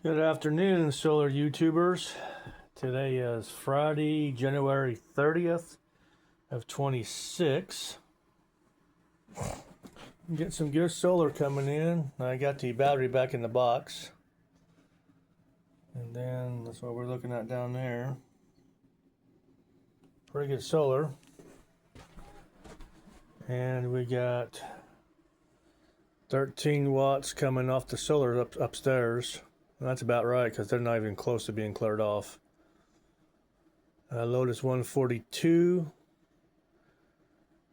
Good afternoon, solar YouTubers. Today is Friday, January 30th of 26. Get some good solar coming in. I got the battery back in the box. And then that's what we're looking at down there. Pretty good solar. And we got 13 watts coming off the solar upstairs. That's about right because they're not even close to being cleared off. Load is 142.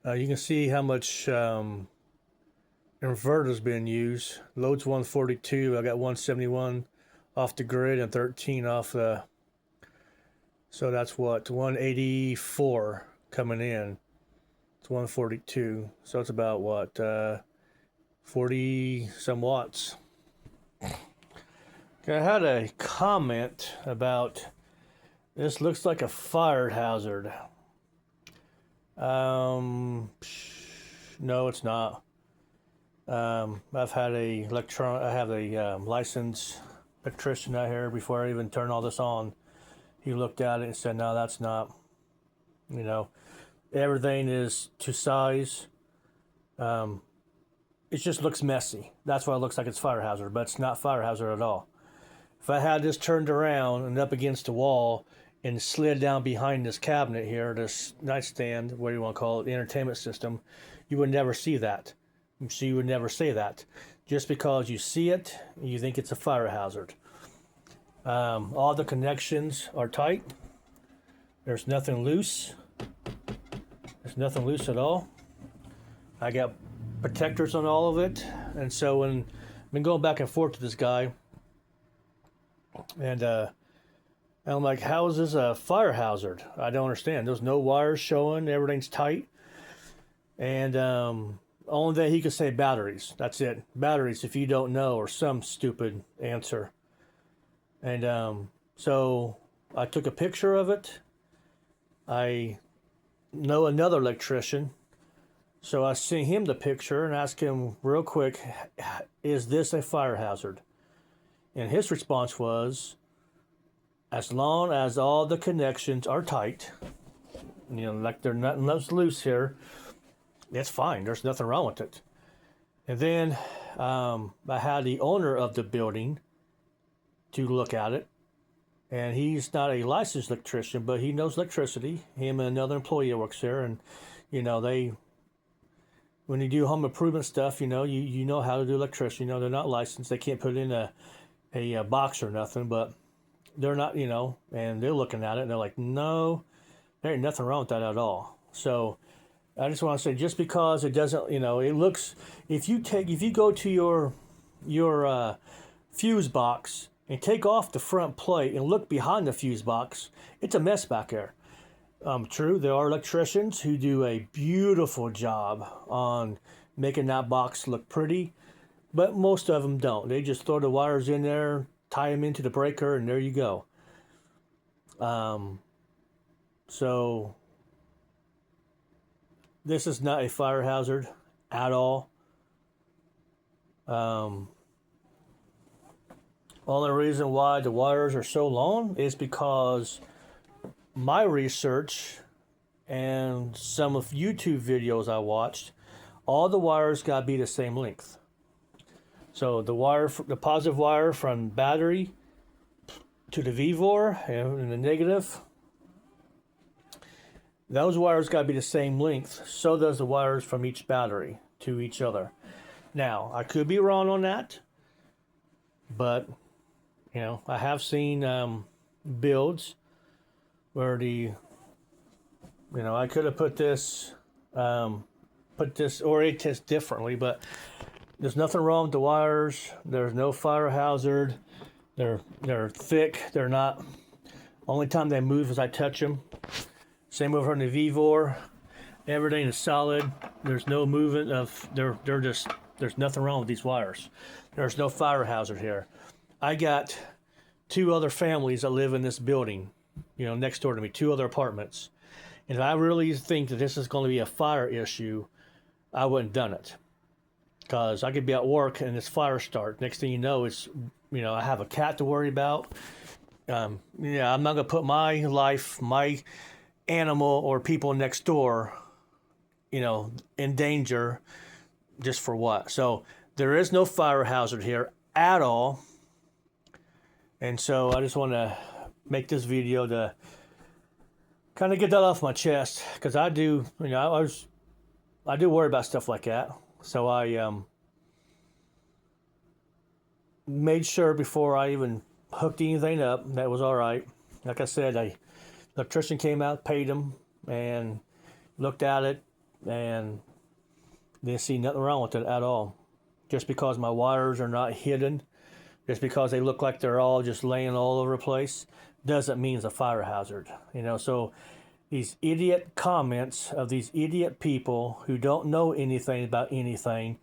You can see how much inverter is being used. Load's 142. I got 171 off the grid and 13 off the. So that's what 184 coming in. It's 142. So it's about what 40 some watts. I had a comment about this looks like a fire hazard. No, it's not. I've had I have a licensed electrician out here before I even turned all this on. He looked at it and said, "No, that's not. You know, everything is to size. It just looks messy. That's why it looks like it's fire hazard, but it's not fire hazard at all." If I had this turned around and up against the wall and slid down behind this cabinet here, this nightstand, what do you want to call it, the entertainment system, you would never see that. So you would never say that. Just because you see it, you think it's a fire hazard. All the connections are tight. There's nothing loose. There's nothing loose at all. I got protectors on all of it. And so when I've been going back and forth to this guy, and I'm like, how is this a fire hazard? I don't understand. There's no wires showing. Everything's tight. And only thing he could say batteries. That's it. Batteries, if you don't know, or some stupid answer. And so I took a picture of it. I know another electrician. So I sent him the picture and asked him real quick, is this a fire hazard? And his response was, as long as all the connections are tight, like there's nothing loose here, it's fine. There's nothing wrong with it. And then I had the owner of the building to look at it. And he's not a licensed electrician, but he knows electricity. Him and another employee works there. And, when you do home improvement stuff, you know how to do electricity. They're not licensed. They can't put it in a box or nothing, but they're not, and they're looking at it and they're like, no, there ain't nothing wrong with that at all. So I just want to say, just because it doesn't, it looks, if you go to your fuse box and take off the front plate and look behind the fuse box, it's a mess back there. True, there are electricians who do a beautiful job on making that box look pretty, but most of them don't. They just throw the wires in there, tie them into the breaker, and there you go. So this is not a fire hazard at all. Only reason why the wires are so long is because my research and some of YouTube videos I watched, all the wires got to be the same length. So the positive wire from battery to the VVOR and the negative, those wires got to be the same length. So does the wires from each battery to each other. Now, I could be wrong on that, but I have seen builds where I could have put this oriented differently, but there's nothing wrong with the wires. There's no fire hazard. They're thick. They're not. Only time they move is I touch them. Same over on the VVOR. Everything is solid. There's no movement of. They're just. There's nothing wrong with these wires. There's no fire hazard here. I got 2 other families that live in this building, next door to me, 2 other apartments. And if I really think that this is going to be a fire issue, I wouldn't have done it. Because I could be at work and this fire start. Next thing you know, it's I have a cat to worry about. Yeah, I'm not gonna put my life, my animal, or people next door, in danger just for what? So there is no fire hazard here at all. And so I just want to make this video to kind of get that off my chest, because I do, I do worry about stuff like that. So I made sure before I even hooked anything up that was all right. Like I said, the electrician came out, paid him, and looked at it, and didn't see nothing wrong with it at all. Just because my wires are not hidden, just because they look like they're all just laying all over the place, doesn't mean it's a fire hazard. So these idiot comments of these idiot people who don't know anything about anything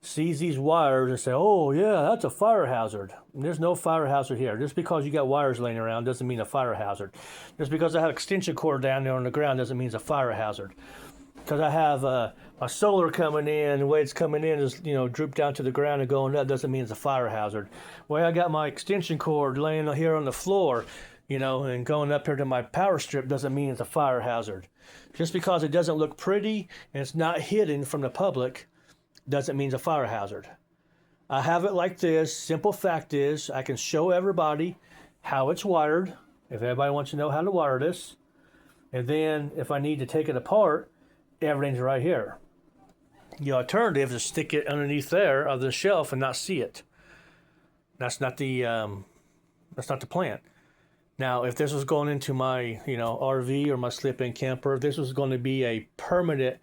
sees these wires and say, oh yeah, that's a fire hazard. There's no fire hazard here. Just because you got wires laying around doesn't mean a fire hazard. Just because I have extension cord down there on the ground doesn't mean it's a fire hazard. Because I have a solar coming in, the way it's coming in is, droop down to the ground and going up, doesn't mean it's a fire hazard. The way I got my extension cord laying here on the floor, and going up here to my power strip doesn't mean it's a fire hazard. Just because it doesn't look pretty and it's not hidden from the public doesn't mean it's a fire hazard. I have it like this. Simple fact is, I can show everybody how it's wired, if everybody wants to know how to wire this. And then if I need to take it apart, everything's right here. The alternative is to stick it underneath there of the shelf and not see it. That's not the plan. Now, if this was going into my RV or my slip-in camper, if this was going to be a permanent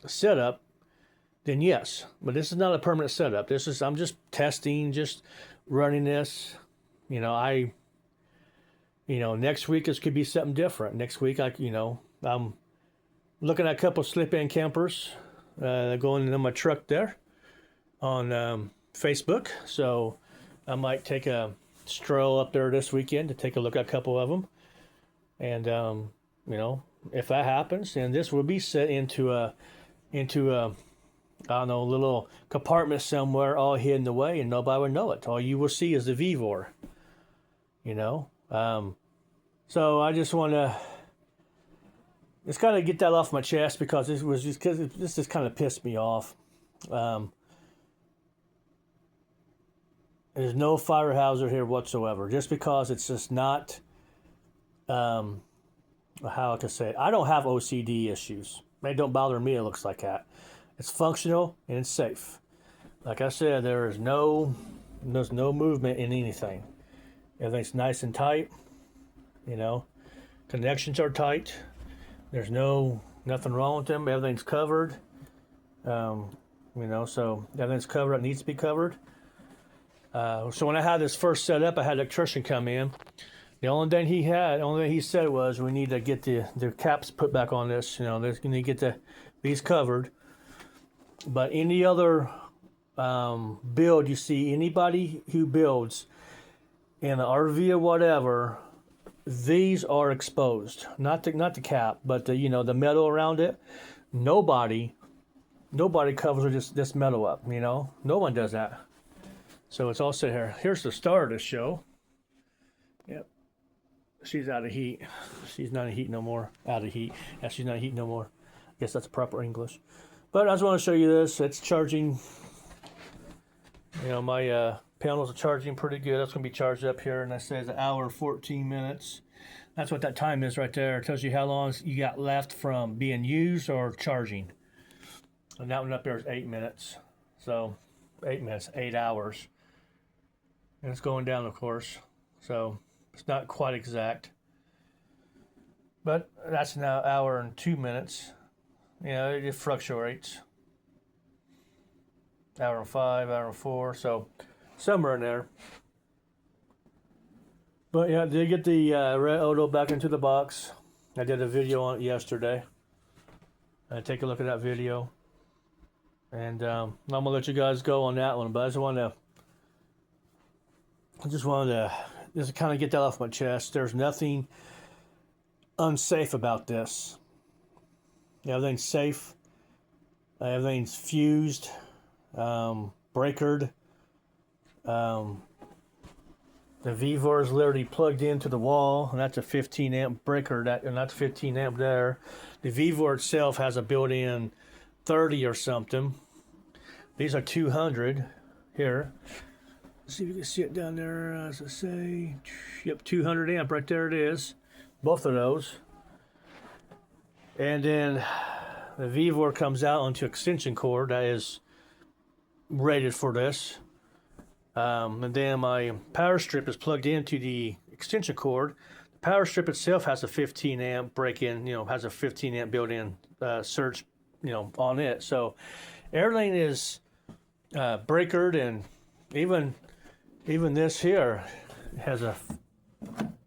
setup, then yes. But this is not a permanent setup. I'm just testing, just running this. Next week this could be something different. Next week I'm looking at a couple slip-in campers going into my truck there on Facebook. So I might take a stroll up there this weekend to take a look at a couple of them. And if that happens, then this will be set into a little compartment somewhere, all hidden away, and nobody would know it. All you will see is the VEVOR. So I just want to just kind of get that off my chest, because this just kind of pissed me off. There's no fire hazard here whatsoever. Just because it's just not, how I can say it. I don't have OCD issues. It don't bother me. It looks like that. It's functional and it's safe. Like I said, there's no movement in anything. Everything's nice and tight. Connections are tight. There's nothing wrong with them. Everything's covered. So everything's covered. It needs to be covered. So when I had this first set up, I had an electrician come in. The only thing he said was, we need to get the caps put back on this. There's going to get these covered. But any other build you see, anybody who builds in an RV or whatever, these are exposed. Not the cap, but the metal around it. Nobody covers this metal up. No one does that. So it's all set here. Here's the star of the show. Yep. She's out of heat. She's not in heat no more. Out of heat. Yeah, she's not in heat no more. I guess that's proper English. But I just want to show you this. It's charging. My panels are charging pretty good. That's going to be charged up here. And that says 1 hour and 14 minutes. That's what that time is right there. It tells you how long you got left from being used or charging. And that one up there is 8 minutes. So 8 minutes, 8 hours. And it's going down, of course. So it's not quite exact. But that's now 1 hour and 2 minutes. It fluctuates. 1 hour and 5, 1 hour and 4. So somewhere in there. But yeah, I did get the Red Odo back into the box. I did a video on it yesterday. Take a look at that video. And I'm going to let you guys go on that one. But I just wanted to kind of get that off my chest. There's nothing unsafe about this. Everything's safe. Everything's fused, breakered. The VVOR is literally plugged into the wall, and that's a 15 amp breaker. And that's 15 amp there. The VVOR itself has a built-in 30 or something. These are 200 here. Let's see if you can see it down there. As I say, yep, 200 amp right there. It is, both of those. And then the VVOR comes out onto extension cord that is rated for this. And then my power strip is plugged into the extension cord. The power strip itself has a 15 amp break-in, has a 15 amp built-in surge, on it. So everything is breakered, and even this here has a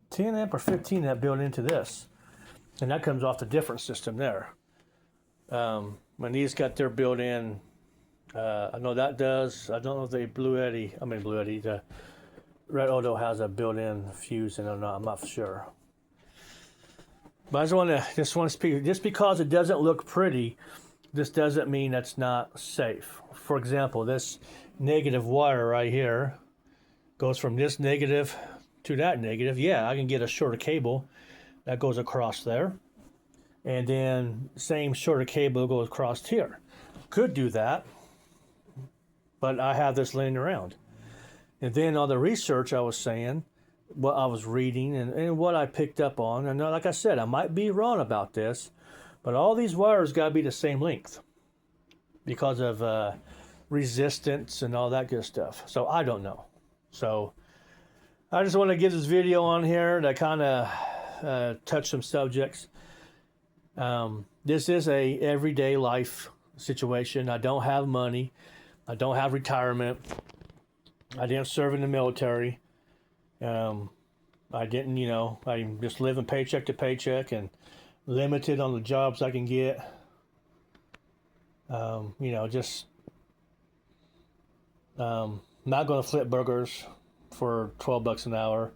10 amp or 15 amp built into this, and that comes off the different system there. When these got their built-in. I know that does. I don't know if the Blue Yeti, the Red Odo has a built-in fuse in it or not. I'm not sure. But I just want to speak. Just because it doesn't look pretty, this doesn't mean that's not safe. For example, this negative wire right here goes from this negative to that negative. Yeah, I can get a shorter cable that goes across there, and then same shorter cable goes across here. Could do that. But I have this laying around. And then all the research I was saying, what I was reading and what I picked up on, and like I said, I might be wrong about this, but all these wires got to be the same length because of resistance and all that good stuff. So I don't know. So I just want to give this video on here to kind of touch some subjects. This is a everyday life situation. I don't have money. I don't have retirement. I didn't serve in the military. I didn't, I'm just living paycheck to paycheck and limited on the jobs I can get. Just not going to flip burgers for $12 an hour.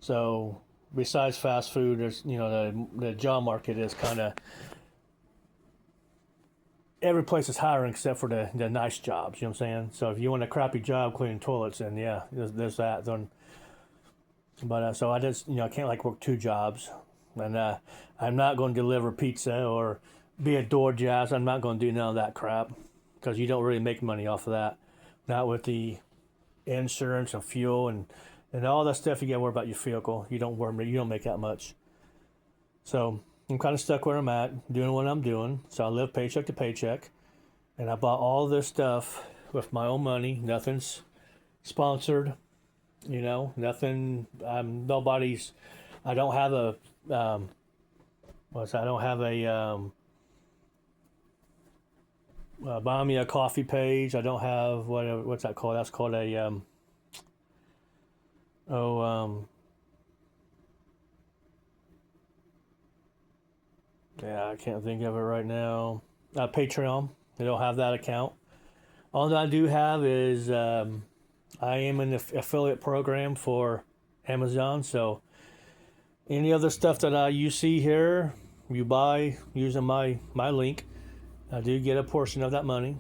So besides fast food, there's, the job market is kind of, every place is hiring except for the nice jobs, you know what I'm saying? So if you want a crappy job cleaning toilets, then yeah, there's that. But so I just, I can't work two jobs. And I'm not going to deliver pizza or be a DoorDash. I'm not going to do none of that crap because you don't really make money off of that. Not with the insurance and fuel and all that stuff. You got to worry about your vehicle. You don't make that much. So I'm kind of stuck where I'm at, doing what I'm doing. So I live paycheck to paycheck. And I bought all this stuff with my own money. Nothing's sponsored. Nothing. Nobody's. I don't have a. I don't have a. Buy me a coffee page. I don't have whatever. What's that called? That's called a. Yeah, I can't think of it right now. Patreon. I don't have that account. All that I do have is I am in the affiliate program for Amazon. So any other stuff that you see here, you buy using my link, I do get a portion of that money.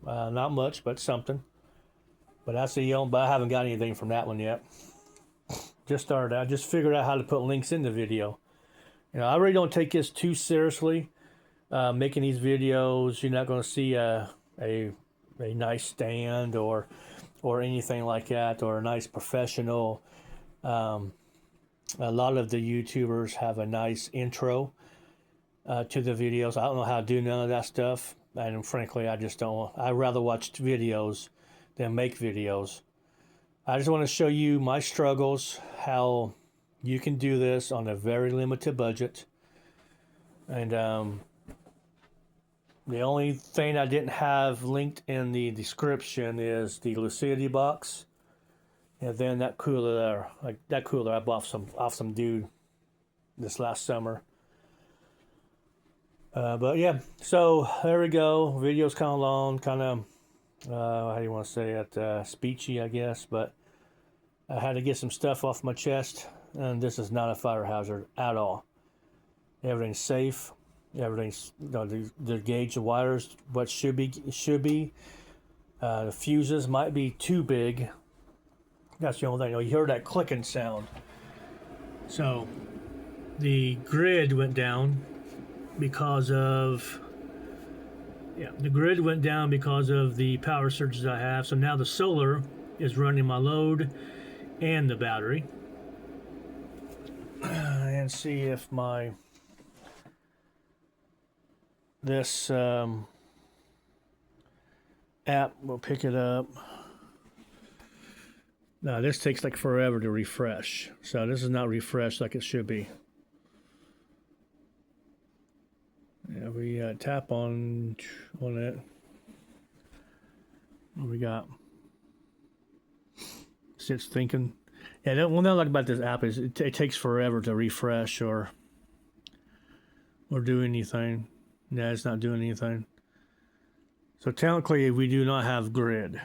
Not much, but something. But that's but I haven't got anything from that one yet. Just started. I just figured out how to put links in the video. I really don't take this too seriously. Making these videos, you're not going to see a nice stand or anything like that, or a nice professional. A lot of the YouTubers have a nice intro to the videos. I don't know how to do none of that stuff, and frankly, I just don't. I'd rather watch videos than make videos. I just want to show you my struggles, how you can do this on a very limited budget. And the only thing I didn't have linked in the description is the Lucidity box. And then that cooler there. I bought off some dude this last summer. But yeah, so there we go. Video's kind of long, kind of, how do you want to say it, speechy, I guess. But I had to get some stuff off my chest. And this is not a fire hazard at all. Everything's safe. Everything's the gauge, the wires, what should be. The fuses might be too big. That's the only thing. You heard that clicking sound. So the grid went down because of the power surges I have. So now the solar is running my load and the battery. And see if this app will pick it up. No, this takes like forever to refresh. So this is not refreshed like it should be. Yeah, we tap on it. What we got? See, it's thinking. Yeah, one thing I like about this app is it takes forever to refresh or do anything. Yeah, it's not doing anything. So technically, we do not have grid.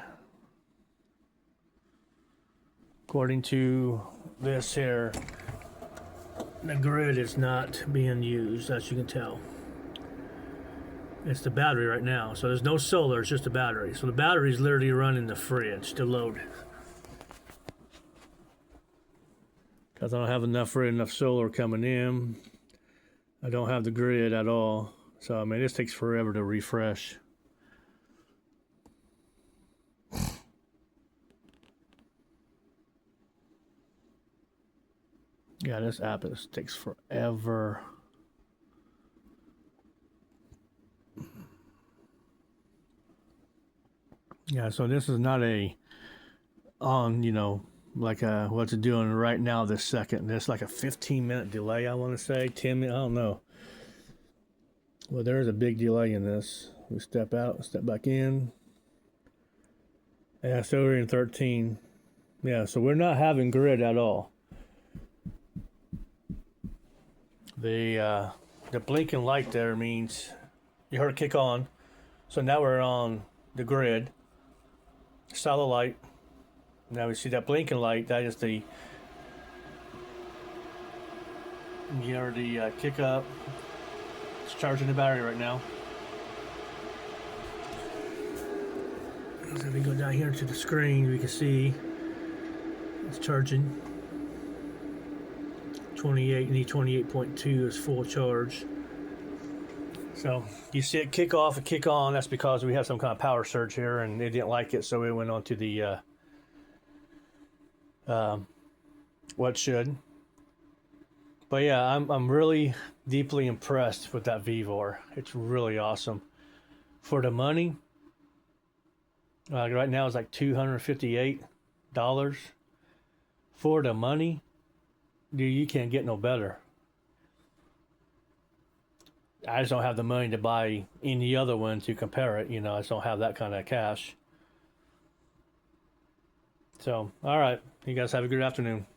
According to this here, the grid is not being used, as you can tell. It's the battery right now. So there's no solar, it's just a battery. So the battery is literally running the fridge to load. Because I don't have enough solar coming in. I don't have the grid at all. So, I mean, this takes forever to refresh. Yeah, this app takes forever. Yeah, so this is not like what's it doing right now this second. There's like a 15-minute delay, I want to say. 10 minutes, I don't know. Well, there's a big delay in this. We step out, step back in. Yeah, so we're in 13. Yeah, so we're not having grid at all. The blinking light there means you heard it kick on. So now we're on the grid. Solid light. Now we see that blinking light. That is you heard the kick up. It's charging the battery right now. So if we go down here to the screen, we can see it's charging. 28, and E28.2 is full charge. So you see it kick off and kick on. That's because we have some kind of power surge here, and they didn't like it, so it went on to the what should. But yeah, I'm really deeply impressed with that VEVOR. It's really awesome. For the money, right now it's like $258. For the money, dude, you can't get no better. I just don't have the money to buy any other one to compare it. I just don't have that kind of cash. So, all right. You guys have a good afternoon.